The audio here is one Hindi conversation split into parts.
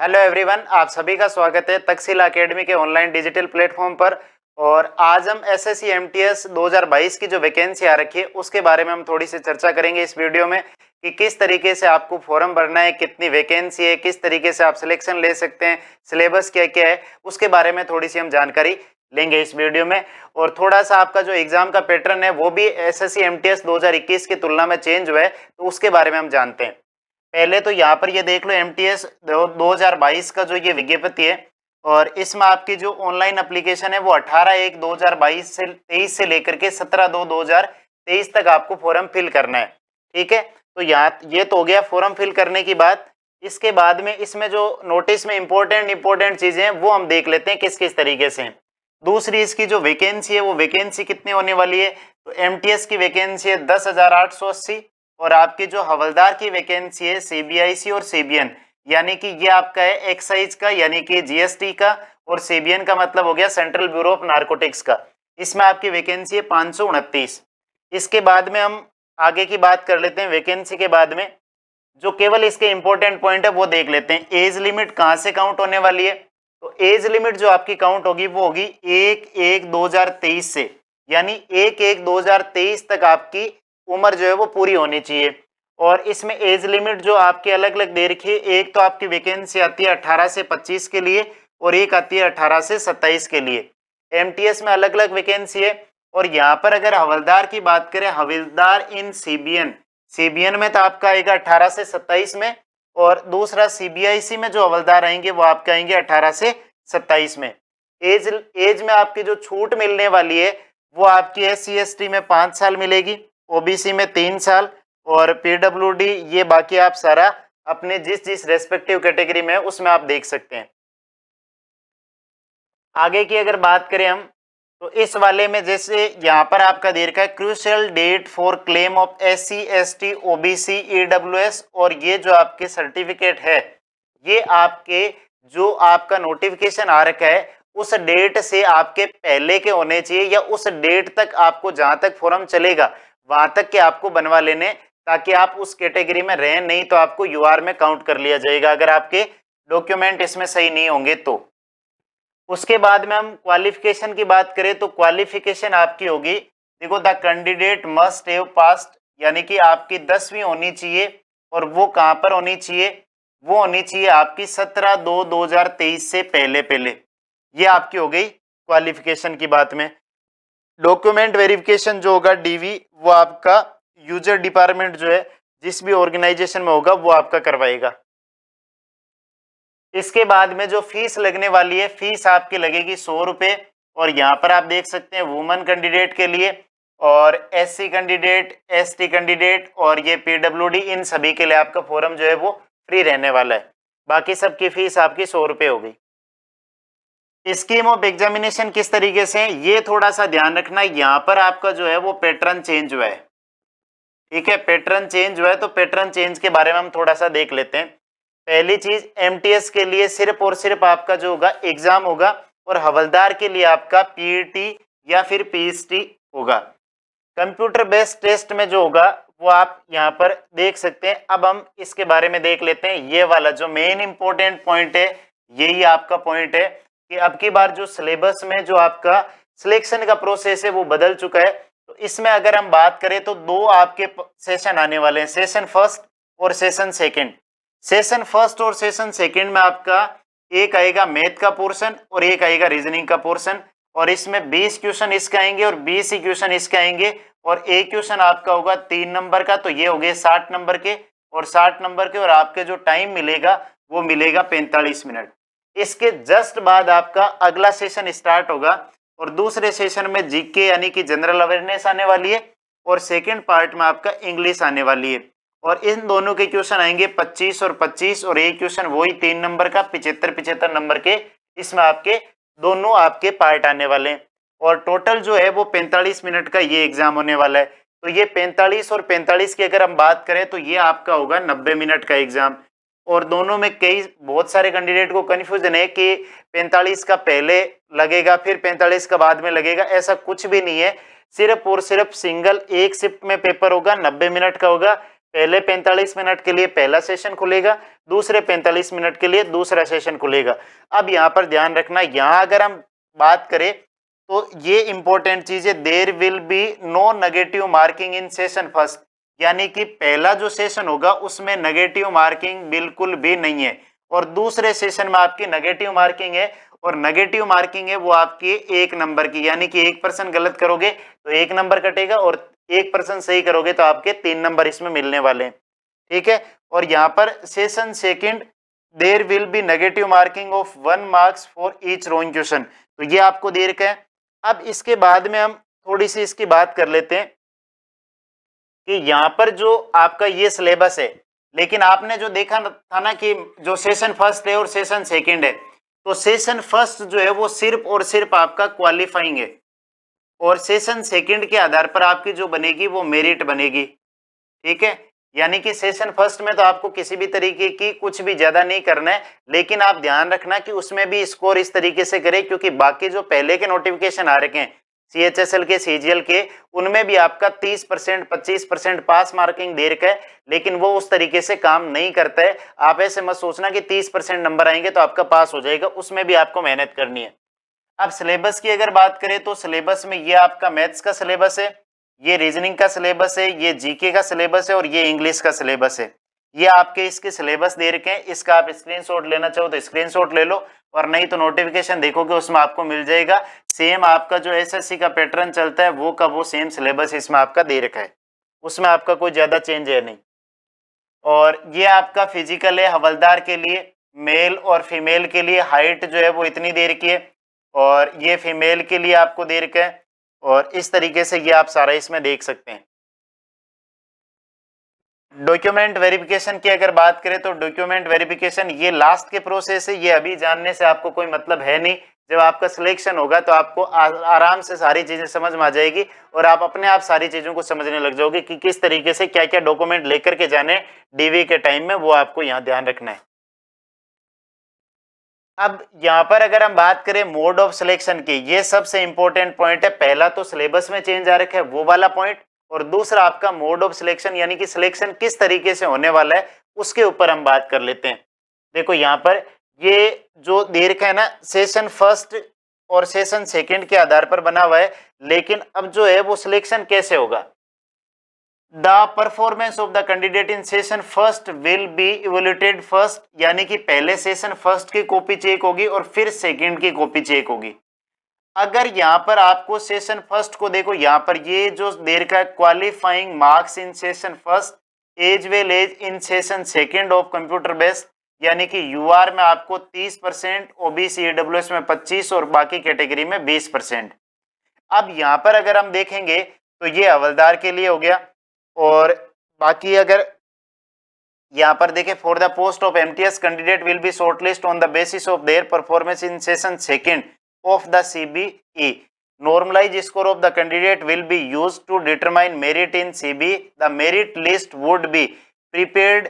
हेलो एवरीवन, आप सभी का स्वागत है तक्षशिला एकेडमी के ऑनलाइन डिजिटल प्लेटफॉर्म पर। और आज हम एसएससी एमटीएस 2022 की जो वैकेंसी आ रखी है उसके बारे में हम थोड़ी सी चर्चा करेंगे इस वीडियो में कि किस तरीके से आपको फॉर्म भरना है, कितनी वैकेंसी है, किस तरीके से आप सिलेक्शन ले सकते हैं, सिलेबस क्या क्या है, उसके बारे में थोड़ी सी हम जानकारी लेंगे इस वीडियो में। और थोड़ा सा आपका जो एग्जाम का पैटर्न है वो भी एसएससी एमटीएस 2021 की तुलना में चेंज हुआ है, तो उसके बारे में हम जानते हैं। पहले तो यहाँ पर ये देख लो एमटीएस 2022 का जो ये विज्ञप्ति है, और इसमें आपकी जो ऑनलाइन एप्लीकेशन है वो 18/1/2022 से 23 से लेकर के 17/2/2023 तक आपको फॉर्म फिल करना है। ठीक है, तो यहाँ ये तो हो गया फॉर्म फिल करने की बात। इसके बाद में इसमें जो नोटिस में इंपॉर्टेंट चीजें हैं वो हम देख लेते हैं किस किस तरीके से हैं। दूसरी इसकी जो वैकेंसी है वो वैकेंसी कितनी होने वाली है, तो एमटीएस की वैकेंसी है 10,880। और आपकी जो हवलदार की वैकेंसी है सीबीआईसी और सीबीएन, यानी कि ये आपका है एक्साइज का यानी कि जीएसटी का, और सीबीएन का मतलब हो गया सेंट्रल ब्यूरो ऑफ नारकोटिक्स का। इसमें आपकी वैकेंसी है 529। इसके बाद में हम आगे की बात कर लेते हैं। वैकेंसी के बाद में जो केवल इसके इंपॉर्टेंट पॉइंट है वो देख लेते हैं। एज लिमिट कहाँ से काउंट होने वाली है, तो एज लिमिट जो आपकी काउंट होगी वो होगी 1/1/2023 से, यानी 1/1/2023 तक आपकी उम्र जो है वो पूरी होनी चाहिए। और इसमें एज लिमिट जो आपकी अलग अलग दे रखी है, एक तो आपकी वैकेंसी आती है 18 से 25 के लिए और एक आती है 18 से 27 के लिए। एमटीएस में अलग अलग वैकेंसी है। और यहाँ पर अगर हवलदार की बात करें, हवलदार इन सीबीएन, सीबीएन में तो आपका आएगा 18 से 27 में, और दूसरा सीबीआईसी में जो हवलदार आएंगे वो आपके आएंगे 18 से 27 में। एज में आपकी जो छूट मिलने वाली है वो आपकी एससी एसटी में 5 साल मिलेगी, ओबीसी में 3 साल, और पीडब्ल्यूडी ये बाकी आप सारा अपने जिस जिस रेस्पेक्टिव कैटेगरी में है उसमें आप देख सकते हैं। आगे की अगर बात करें हम, तो इस वाले में जैसे यहाँ पर आपका दे रखा है crucial date for claim of SC ST OBC EWS, और ये जो आपके सर्टिफिकेट है ये आपके जो आपका नोटिफिकेशन आ रखा है उस डेट से आपके पहले के होने चाहिए, या उस डेट तक आपको जहां तक फॉर्म चलेगा वहां तक के आपको बनवा लेने, ताकि आप उस कैटेगरी में रहें, नहीं तो आपको यूआर में काउंट कर लिया जाएगा अगर आपके डॉक्यूमेंट इसमें सही नहीं होंगे तो। उसके बाद में हम क्वालिफिकेशन की बात करें तो क्वालिफिकेशन आपकी होगी, देखो the candidate must have passed, यानी कि आपकी 10वीं होनी चाहिए। और वो कहां पर होनी चाहिए, वो होनी चाहिए आपकी 17/2/2023 से पहले पहले। ये आपकी हो गई क्वालिफिकेशन की बात में। डॉक्यूमेंट वेरिफिकेशन जो होगा डीवी, वो आपका यूजर डिपार्टमेंट जो है जिस भी ऑर्गेनाइजेशन में होगा वो आपका करवाएगा। इसके बाद में जो फीस लगने वाली है, फीस आपकी लगेगी 100 रुपये। और यहाँ पर आप देख सकते हैं वुमेन कैंडिडेट के लिए, और एससी कैंडिडेट, एसटी कैंडिडेट और ये पीडब्ल्यूडी, इन सभी के लिए आपका फॉर्म जो है वो फ्री रहने वाला है। बाकी सबकी फीस आपकी 100 रुपये होगी। स्कीम ऑफ एग्जामिनेशन किस तरीके से, ये थोड़ा सा ध्यान रखना, यहाँ पर आपका जो है वो पैटर्न चेंज हुआ है। ठीक है, पैटर्न चेंज हुआ है, तो पैटर्न चेंज के बारे में हम थोड़ा सा देख लेते हैं। पहली चीज, एमटीएस के लिए सिर्फ और सिर्फ आपका जो होगा एग्जाम होगा, और हवलदार के लिए आपका पीईटी या फिर पीएसटी होगा। कंप्यूटर बेस्ड टेस्ट में जो होगा वो आप यहाँ पर देख सकते हैं। अब हम इसके बारे में देख लेते हैं। ये वाला जो मेन इंपॉर्टेंट पॉइंट है, यही आपका पॉइंट है कि अब की बार जो सिलेबस में जो आपका सिलेक्शन का प्रोसेस है वो बदल चुका है। तो इसमें अगर हम बात करें तो दो आपके सेशन आने वाले हैं, सेशन फर्स्ट और सेशन सेकेंड। सेशन फर्स्ट और सेशन सेकंड में आपका एक आएगा मैथ का पोर्शन और एक आएगा रीजनिंग का पोर्शन, और इसमें 20 क्वेश्चन इसके आएंगे और 20 ही क्वेश्चन इसके आएंगे, और एक क्वेश्चन आपका होगा 3 नंबर का, तो ये हो गए 60 नंबर के और 60 नंबर के, और आपके जो टाइम मिलेगा वो मिलेगा 45 मिनट। इसके जस्ट बाद आपका अगला सेशन स्टार्ट होगा, और दूसरे सेशन में जीके यानी कि जनरल अवेयरनेस आने वाली है, और सेकेंड पार्ट में आपका इंग्लिश आने वाली है। और इन दोनों के क्वेश्चन आएंगे 25 और 25, और एक क्वेश्चन वही 3 नंबर का 75 नंबर के, इसमें आपके दोनों आपके पार्ट आने वाले हैं। और टोटल जो है वो 45 मिनट का ये एग्जाम होने वाला है। तो ये 45 और 45 की अगर हम बात करें तो ये आपका होगा 90 मिनट का एग्जाम। और दोनों में कई बहुत सारे कैंडिडेट को कंफ्यूजन है कि 45 का पहले लगेगा फिर 45 का बाद में लगेगा, ऐसा कुछ भी नहीं है। सिर्फ और सिर्फ सिंगल एक शिफ्ट में पेपर होगा, 90 मिनट का होगा। पहले 45 मिनट के लिए पहला सेशन खुलेगा, दूसरे 45 मिनट के लिए दूसरा सेशन खुलेगा। अब यहाँ पर ध्यान रखना, यहाँ अगर हम बात करें तो ये इंपॉर्टेंट चीज है, there will be no negative marking in session first, यानी कि पहला जो सेशन होगा उसमें नेगेटिव मार्किंग बिल्कुल भी नहीं है, और दूसरे सेशन में आपकी नेगेटिव मार्किंग है, और नेगेटिव मार्किंग है वो आपकी 1 नंबर की, यानी कि 1% गलत करोगे तो 1 नंबर कटेगा, और 1% सही करोगे तो आपके 3 नंबर इसमें मिलने वाले हैं। ठीक है, और यहाँ पर session second there will be negative marking of 1 marks for each wrong question, तो ये आपको दे रखा है। अब इसके बाद में हम थोड़ी सी इसकी बात कर लेते हैं कि यहाँ पर जो आपका ये सिलेबस है, लेकिन आपने जो देखा था ना कि जो सेशन फर्स्ट है और सेशन सेकंड है, तो सेशन फर्स्ट जो है वो सिर्फ और सिर्फ आपका क्वालिफाइंग है, और सेशन सेकंड के आधार पर आपकी जो बनेगी वो मेरिट बनेगी। ठीक है, यानी कि सेशन फर्स्ट में तो आपको किसी भी तरीके की कुछ भी ज्यादा नहीं करना है, लेकिन आप ध्यान रखना कि उसमें भी स्कोर इस तरीके से करें, क्योंकि बाकी जो पहले के नोटिफिकेशन आ रखे हैं CHSL के, CGL के, उनमें भी आपका 30% 25% पास मार्किंग दे रखा है, लेकिन वो उस तरीके से काम नहीं करता है। आप ऐसे मत सोचना कि 30% नंबर आएंगे तो आपका पास हो जाएगा, उसमें भी आपको मेहनत करनी है। अब सिलेबस की अगर बात करें तो सिलेबस में ये आपका मैथ्स का सिलेबस है, ये रीजनिंग का सिलेबस है, ये जीके का सिलेबस है, और ये इंग्लिश का सिलेबस है। ये आपके इसके सिलेबस दे रखे हैं, इसका आप स्क्रीनशॉट लेना चाहो तो स्क्रीनशॉट ले लो, और नहीं तो नोटिफिकेशन देखोगे उसमें आपको मिल जाएगा। सेम आपका जो एसएससी का पैटर्न चलता है वो का वो सेम सिलेबस इसमें आपका दे रखा है, उसमें आपका कोई ज्यादा चेंज है नहीं। और ये आपका फिजिकल है हवलदार के लिए, मेल और फीमेल के लिए हाइट जो है वो इतनी दे रखी है, और ये फीमेल के लिए आपको दे रखा है, और इस तरीके से ये आप सारा इसमें देख सकते हैं। डॉक्यूमेंट वेरिफिकेशन की अगर बात करें तो डॉक्यूमेंट वेरिफिकेशन ये लास्ट के प्रोसेस है, ये अभी जानने से आपको कोई मतलब है नहीं। जब आपका सिलेक्शन होगा तो आपको आराम से सारी चीजें समझ में आ जाएगी, और आप अपने आप सारी चीजों को समझने लग जाओगे कि किस तरीके से क्या क्या डॉक्यूमेंट लेकर के जाने डीवी के टाइम में, वो आपको यहाँ ध्यान रखना है। अब यहाँ पर अगर हम बात करें मोड ऑफ सिलेक्शन की, ये सबसे इंपॉर्टेंट पॉइंट है। पहला तो सिलेबस में चेंज आ रखा है वो वाला पॉइंट, और दूसरा आपका मोड ऑफ सिलेक्शन यानी कि सिलेक्शन किस तरीके से होने वाला है उसके ऊपर हम बात कर लेते हैं। देखो यहाँ पर ये जो दे रखा है ना, सेशन फर्स्ट और सेशन सेकंड के आधार पर बना हुआ है, लेकिन अब जो है वो सिलेक्शन कैसे होगा। The performance of the candidate in session first will be evaluated first, यानी कि पहले सेशन फर्स्ट की कॉपी चेक होगी और फिर सेकंड की कॉपी चेक होगी। अगर यहाँ पर आपको सेशन फर्स्ट को देखो, यहाँ पर ये जो देर का qualifying marks in session first as well as in session second of computer based, यानी कि यूआर में आपको 30%, ओबीसी ईडब्ल्यूएस में 25% और बाकी कैटेगरी में 20%। अब यहाँ पर अगर हम देखेंगे तो ये हवलदार के लिए हो गया, और बाकी अगर यहाँ पर देखें, for the post of MTS candidate will be shortlist on the basis of their performance in session second of the CBE. Normalized score of the candidate will be used to determine merit in CBE. The merit list would be prepared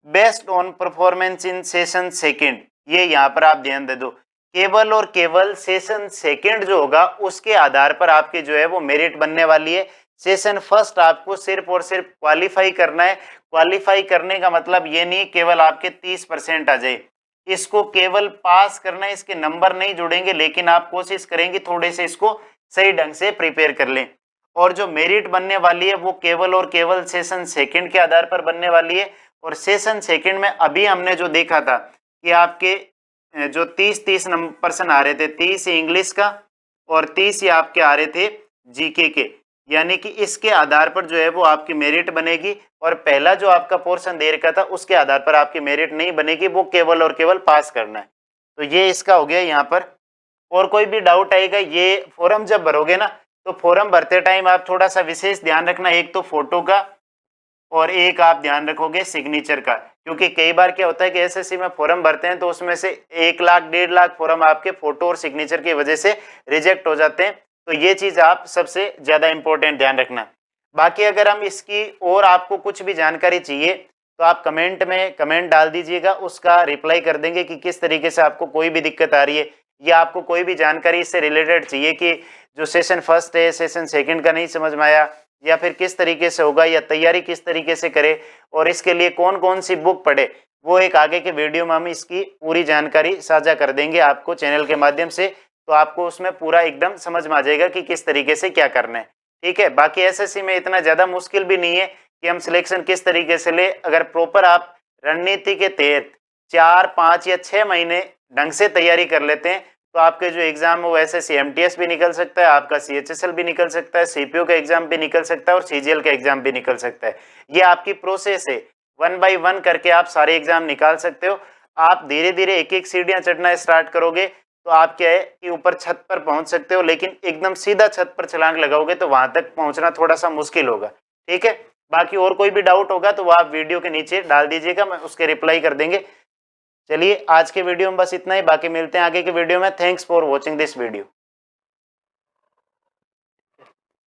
based on performance in session second. ये यहाँ पर आप ध्यान दे दो, केवल और केवल सेशन सेकंड जो होगा उसके आधार पर आपकी जो है वो मेरिट बनने वाली है। सेशन फर्स्ट आपको सिर्फ और सिर्फ क्वालिफाई करना है। क्वालिफाई करने का मतलब ये नहीं केवल आपके 30% आ जाए, इसको केवल पास करना है, इसके नंबर नहीं जुड़ेंगे, लेकिन आप कोशिश करेंगे थोड़े से इसको सही ढंग से प्रिपेयर कर लें। और जो मेरिट बनने वाली है वो केवल और केवल सेशन सेकंड के आधार पर बनने वाली है। और सेशन सेकंड में अभी हमने जो देखा था कि आपके जो 30 पर्सन आ रहे थे, 30 इंग्लिश का और 30 ही आपके आ रहे थे जीके के, यानी कि इसके आधार पर जो है वो आपकी मेरिट बनेगी। और पहला जो आपका पोर्शन दे रखा था उसके आधार पर आपकी मेरिट नहीं बनेगी, वो केवल और केवल पास करना है। तो ये इसका हो गया यहाँ पर। और कोई भी डाउट आएगा, ये फॉर्म जब भरोगे ना तो फॉर्म भरते टाइम आप थोड़ा सा विशेष ध्यान रखना, एक तो फोटो का और एक आप ध्यान रखोगे सिग्नेचर का, क्योंकि कई बार क्या होता है कि एसएससी में फॉर्म भरते हैं तो उसमें से 1 लाख 1.5 लाख फॉर्म आपके फोटो और सिग्नेचर की वजह से रिजेक्ट हो जाते हैं। तो ये चीज आप सबसे ज्यादा इंपॉर्टेंट ध्यान रखना। बाकी अगर हम इसकी और आपको कुछ भी जानकारी चाहिए तो आप कमेंट में कमेंट डाल दीजिएगा, उसका रिप्लाई कर देंगे कि किस तरीके से आपको कोई भी दिक्कत आ रही है या आपको कोई भी जानकारी इससे रिलेटेड चाहिए कि जो सेशन फर्स्ट है सेशन सेकंड का नहीं समझ में आया या फिर किस तरीके से होगा या तैयारी किस तरीके से करें और इसके लिए कौन कौन सी बुक पढ़े, वो एक आगे के वीडियो में हम इसकी पूरी जानकारी साझा कर देंगे आपको चैनल के माध्यम से। तो आपको उसमें पूरा एकदम समझ में आ जाएगा कि किस तरीके से क्या करना है। ठीक है, बाकी एसएससी में इतना ज्यादा मुश्किल भी नहीं है कि हम सिलेक्शन किस तरीके से ले। अगर प्रॉपर आप रणनीति के तहत 4, 5 या 6 महीने ढंग से तैयारी कर लेते हैं तो आपके जो एग्जाम है वो एसएससी एमटीएस भी निकल सकता है, आपका सीएचएसएल भी निकल सकता है, सीपीओ का एग्जाम भी निकल सकता है और सीजीएल का एग्जाम भी निकल सकता है। ये आपकी प्रोसेस है, 1 बाय 1 करके आप सारे एग्जाम निकाल सकते हो। आप धीरे धीरे एक एक सीढ़ियां चढ़ना स्टार्ट करोगे तो आप क्या है कि ऊपर छत पर पहुंच सकते हो, लेकिन एकदम सीधा छत पर छलांग लगाओगे तो वहां तक पहुंचना थोड़ा सा मुश्किल होगा। ठीक है, बाकी और कोई भी डाउट होगा तो वो आप वीडियो के नीचे डाल दीजिएगा, मैं उसके रिप्लाई कर देंगे। चलिए आज के वीडियो में बस इतना ही, बाकी मिलते हैं आगे के वीडियो में। Thanks for watching this video.